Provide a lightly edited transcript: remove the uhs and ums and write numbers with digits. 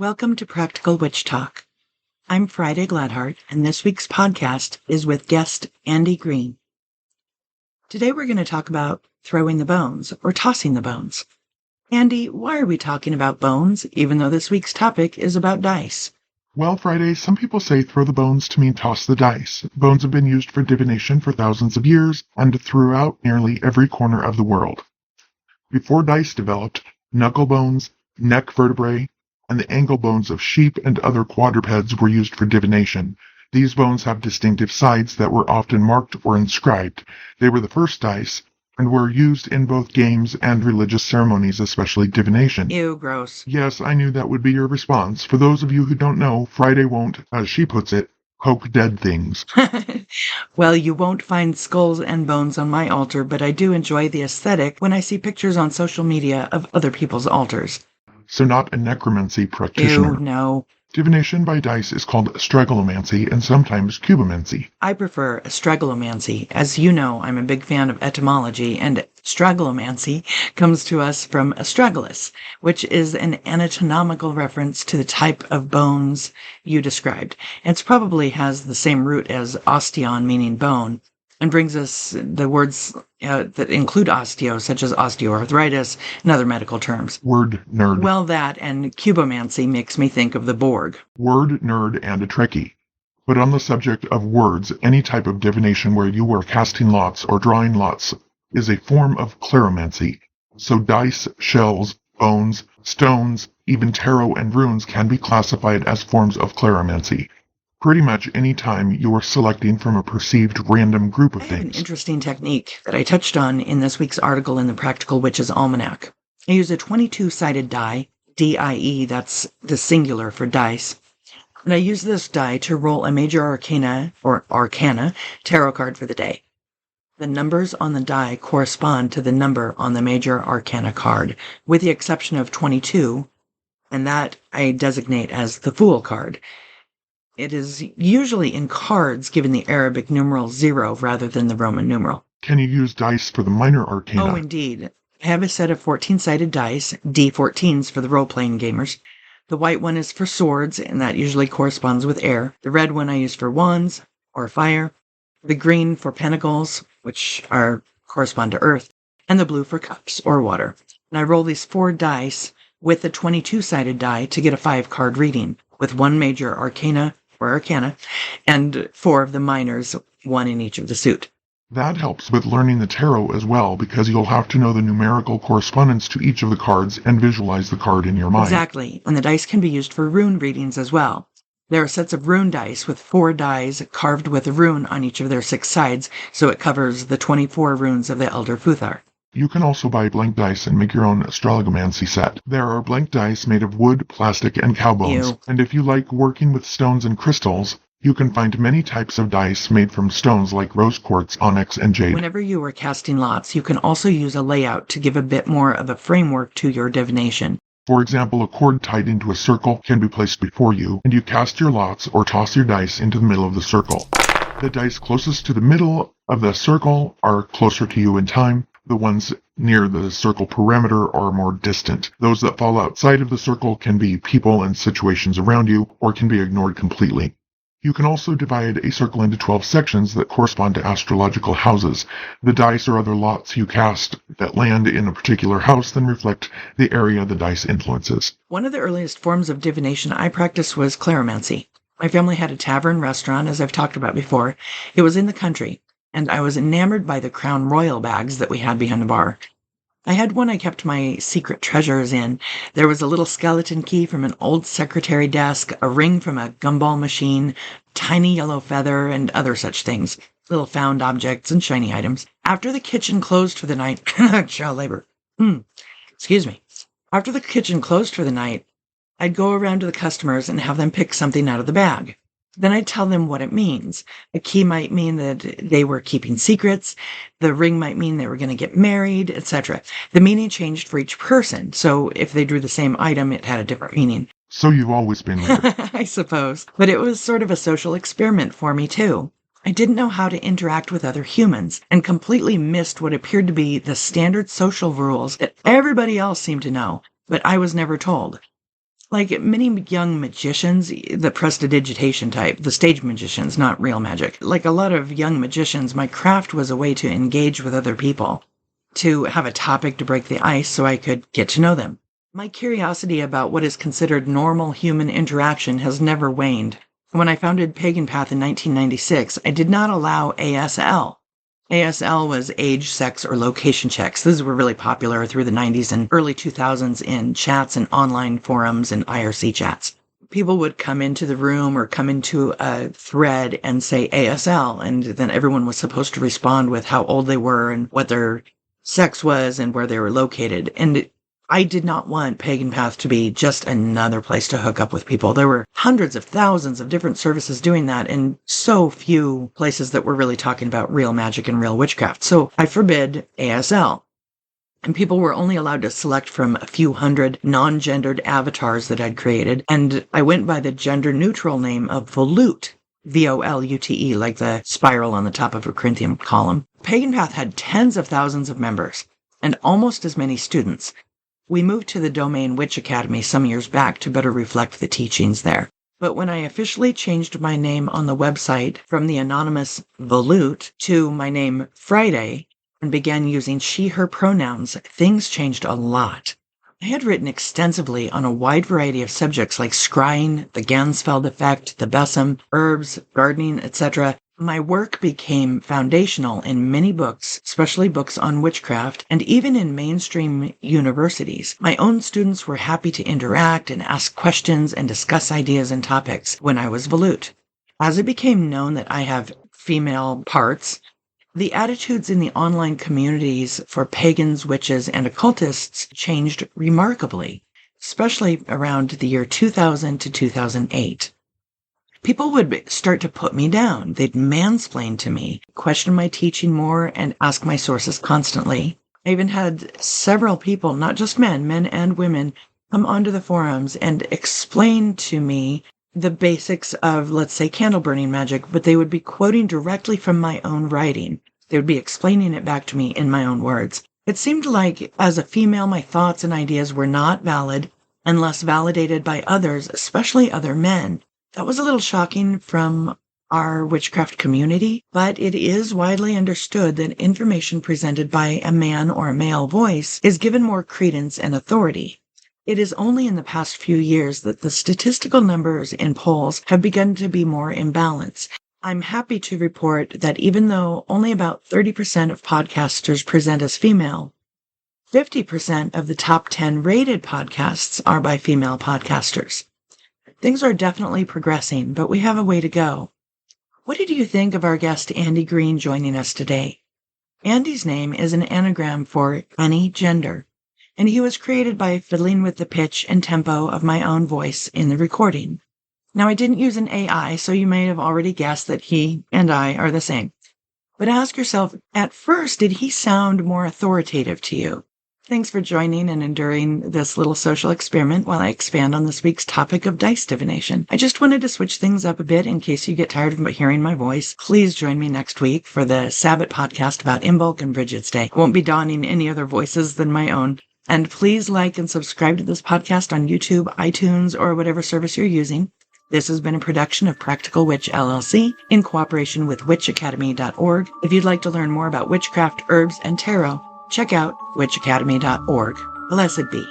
Welcome to Practical Witch Talk. I'm Friday Gladheart, and this week's podcast is with guest Andy Green. Today we're going to talk about throwing the bones, or tossing the bones. Andy, why are we talking about bones, even though this week's topic is about dice? Well, Friday, some people say throw the bones to mean toss the dice. Bones have been used for divination for thousands of years and throughout nearly every corner of the world. Before dice developed, knuckle bones, neck vertebrae, and the angle bones of sheep and other quadrupeds were used for divination. These bones have distinctive sides that were often marked or inscribed. They were the first dice and were used in both games and religious ceremonies, especially divination. Ew, gross. Yes, I knew that would be your response. For those of you who don't know, Friday won't, as she puts it, poke dead things. Well, you won't find skulls and bones on my altar, but I do enjoy the aesthetic when I see pictures on social media of other people's altars. So not a necromancy practitioner. Ew, no. Divination by dice is called astragalomancy and sometimes cubomancy. I prefer astragalomancy. As you know, I'm a big fan of etymology, and astragalomancy comes to us from astragalus, which is an anatomical reference to the type of bones you described. It probably has the same root as osteon, meaning bone, and brings us the words that include osteo, such as osteoarthritis and other medical terms. Word nerd. Well, that and cubomancy makes me think of the Borg. Word nerd and a Trekkie. But on the subject of words, any type of divination where you are casting lots or drawing lots is a form of cleromancy. So dice, shells, bones, stones, even tarot and runes can be classified as forms of cleromancy. Pretty much any time you are selecting from a perceived random group of I have an things. interesting technique that I touched on in this week's article in the Practical Witch's Almanac. I use a 22-sided die, D-I-E, that's the singular for dice, and I use this die to roll a major arcana, or arcana, tarot card for the day. The numbers on the die correspond to the number on the major arcana card, with the exception of 22, and that I designate as the Fool card. It is usually in cards given the Arabic numeral 0 rather than the Roman numeral. Can you use dice for the minor arcana? Oh, indeed. I have a set of 14-sided dice, D14s for the role-playing gamers. The white one is for swords, and that usually corresponds with air. The red one I use for wands, or fire. The green for pentacles, which correspond to earth. And the blue for cups, or water. And I roll these 4 dice with the 22-sided die to get a 5-card reading, with 1 major arcana, and 4 of the minors, 1 in each of the suit. That helps with learning the tarot as well, because you'll have to know the numerical correspondence to each of the cards and visualize the card in your mind. Exactly, and the dice can be used for rune readings as well. There are sets of rune dice with 4 dies carved with a rune on each of their 6 sides, so it covers the 24 runes of the Elder Futhar. You can also buy blank dice and make your own astrologomancy set. There are blank dice made of wood, plastic, and cow bones. Ew. And if you like working with stones and crystals, you can find many types of dice made from stones like rose quartz, onyx, and jade. Whenever you are casting lots, you can also use a layout to give a bit more of a framework to your divination. For example, a cord tied into a circle can be placed before you, and you cast your lots or toss your dice into the middle of the circle. The dice closest to the middle of the circle are closer to you in time. The ones near the circle perimeter are more distant. Those that fall outside of the circle can be people and situations around you, or can be ignored completely. You can also divide a circle into 12 sections that correspond to astrological houses. The dice or other lots you cast that land in a particular house then reflect the area the dice influences. One of the earliest forms of divination I practiced was cleromancy. My family had a tavern restaurant, as I've talked about before. It was in the country, and I was enamored by the Crown Royal bags that we had behind the bar. I had one I kept my secret treasures in. There was a little skeleton key from an old secretary desk, a ring from a gumball machine, tiny yellow feather, and other such things. Little found objects and shiny items. After the kitchen closed for the night... child labor. Excuse me. After the kitchen closed for the night, I'd go around to the customers and have them pick something out of the bag. Then I'd tell them what it means. A key might mean that they were keeping secrets. The ring might mean they were going to get married, etc. The meaning changed for each person, so if they drew the same item, it had a different meaning. So you've always been weird. I suppose. But it was sort of a social experiment for me, too. I didn't know how to interact with other humans, and completely missed what appeared to be the standard social rules that everybody else seemed to know, but I was never told. Like many young magicians, the prestidigitation type, the stage magicians, not real magic. Like a lot of young magicians, my craft was a way to engage with other people, to have a topic to break the ice so I could get to know them. My curiosity about what is considered normal human interaction has never waned. When I founded Pagan Path in 1996, I did not allow ASL. ASL was age, sex, or location checks. These were really popular through the 90s and early 2000s in chats and online forums and IRC chats. People would come into the room or come into a thread and say ASL, and then everyone was supposed to respond with how old they were and what their sex was and where they were located. And I did not want Pagan Path to be just another place to hook up with people. There were hundreds of thousands of different services doing that and so few places that were really talking about real magic and real witchcraft. So I forbid ASL. And people were only allowed to select from a few hundred non-gendered avatars that I'd created. And I went by the gender-neutral name of Volute, Volute, like the spiral on the top of a Corinthian column. Pagan Path had tens of thousands of members and almost as many students. We moved to the domain Witch Academy some years back to better reflect the teachings there. But when I officially changed my name on the website from the anonymous Volute to my name Friday and began using she, her pronouns, things changed a lot. I had written extensively on a wide variety of subjects like scrying, the Gansfeld effect, the besom, herbs, gardening, etc. My work became foundational in many books, especially books on witchcraft, and even in mainstream universities. My own students were happy to interact and ask questions and discuss ideas and topics when I was Volute. As it became known that I have female parts, the attitudes in the online communities for pagans, witches, and occultists changed remarkably, especially around the year 2000 to 2008. People would start to put me down. They'd mansplain to me, question my teaching more, and ask my sources constantly. I even had several people, not just men and women, come onto the forums and explain to me the basics of, let's say, candle burning magic, but they would be quoting directly from my own writing. They would be explaining it back to me in my own words. It seemed like, as a female, my thoughts and ideas were not valid unless validated by others, especially other men. That was a little shocking from our witchcraft community, but it is widely understood that information presented by a man or a male voice is given more credence and authority. It is only in the past few years that the statistical numbers in polls have begun to be more in balance. I'm happy to report that even though only about 30% of podcasters present as female, 50% of the top 10 rated podcasts are by female podcasters. Things are definitely progressing, but we have a way to go. What did you think of our guest Andy Green joining us today? Andy's name is an anagram for any gender, and he was created by fiddling with the pitch and tempo of my own voice in the recording. Now, I didn't use an AI, so you may have already guessed that he and I are the same. But ask yourself, at first, did he sound more authoritative to you? Thanks for joining and enduring this little social experiment while I expand on this week's topic of dice divination. I just wanted to switch things up a bit in case you get tired of hearing my voice. Please join me next week for the Sabbath podcast about Imbolc and Bridget's Day. I won't be donning any other voices than my own. And please like and subscribe to this podcast on YouTube, iTunes, or whatever service you're using. This has been a production of Practical Witch LLC in cooperation with witchacademy.org. If you'd like to learn more about witchcraft, herbs, and tarot, check out witchacademy.org. Blessed be.